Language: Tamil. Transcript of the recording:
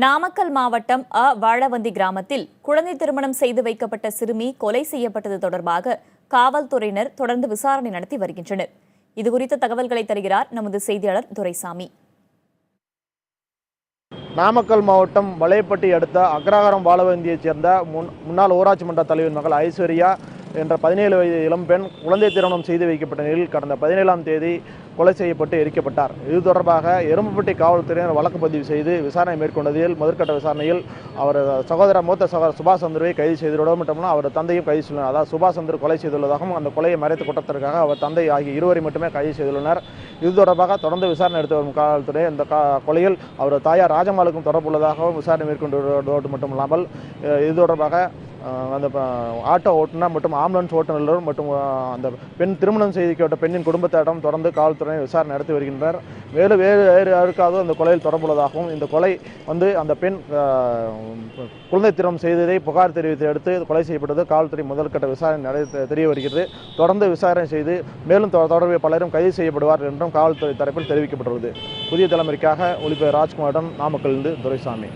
நாமக்கல் மாவட்டம் வாழவந்தி கிராமத்தில் குழந்தை திருமணம் செய்து வைக்கப்பட்ட சிறுமி கொலை செய்யப்பட்டது தொடர்பாக காவல்துறையினர் தொடர்ந்து விசாரணை நடத்தி வருகின்றனர். இதுகுறித்த தகவல்களை தருகிறார் நமது செய்தியாளர் துரைசாமி. நாமக்கல் மாவட்டம் வலைப்பட்டி அடுத்த அக்ரஹாரம் வாழவந்தியைச் சேர்ந்த முன்னாள் ஊராட்சி மன்ற தலைவர் மகள் ஐஸ்வர்யா என்ற 17 வயது இளம்பெண் குழந்தை திருமணம் செய்து வைக்கப்பட்ட நிலையில் கடந்த 17ஆம் தேதி கொலை செய்யப்பட்டு எரிக்கப்பட்டார். இது தொடர்பாக எறும்புப்பட்டி காவல்துறையினர் வழக்கு பதிவு செய்து விசாரணை மேற்கொண்டதில் முதற்கட்ட விசாரணையில் அவர் மூத்த சகோதரர் சுபாஷ் சந்திரவை கைது செய்துள்ளதோடு மட்டுமல்ல அவர் தந்தையும் கைது செய்துள்ளனர். அதாவது சுபாஷ் சந்திர கொலை செய்துள்ளதாகவும் அந்த கொலையை மறைத்து குற்றத்திற்காக அவர் தந்தை ஆகிய இருவரை மட்டுமே கைது செய்துள்ளனர். இது தொடர்பாக தொடர்ந்து விசாரணை எடுத்து வரும் காவல்துறை இந்த கொலையில் அவர் தாயார் ராஜம்மாளுக்கும் தொடர்புள்ளதாகவும் விசாரணை மேற்கொண்டுள்ளதோடு மட்டுமல்லாமல் இது தொடர்பாக அந்த ஆட்டோ ஓட்டுநர் மற்றும் ஆம்புலன்ஸ் ஓட்டுநர் மற்றும் அந்த பெண் திருமணம் செய்து பெண்ணின் குடும்பத்திடம் தொடர்ந்து காவல்துறையினர் விசாரணை நடத்தி வருகின்றனர். வேறு யாருக்காவது அந்த கொலையில் தொடர்புள்ளதாகவும் இந்த கொலை அந்த பெண் குழந்தை திருமணம் செய்ததை புகார் தெரிவித்து அடுத்து கொலை செய்யப்பட்டது காவல்துறை முதல்கட்ட விசாரணை தெரிய வருகிறது. தொடர்ந்து விசாரணை செய்து மேலும் தொடர்பில் பலரும் கைது செய்யப்படுவார் என்றும் காவல்துறை தரப்பில் தெரிவிக்கப்பட்டுள்ளது. புதிய தலைமுறைக்காக ஒளிப்பதிவாளர் ராஜ்குமாருடன் நாமக்கல்லிருந்து துரைசாமி.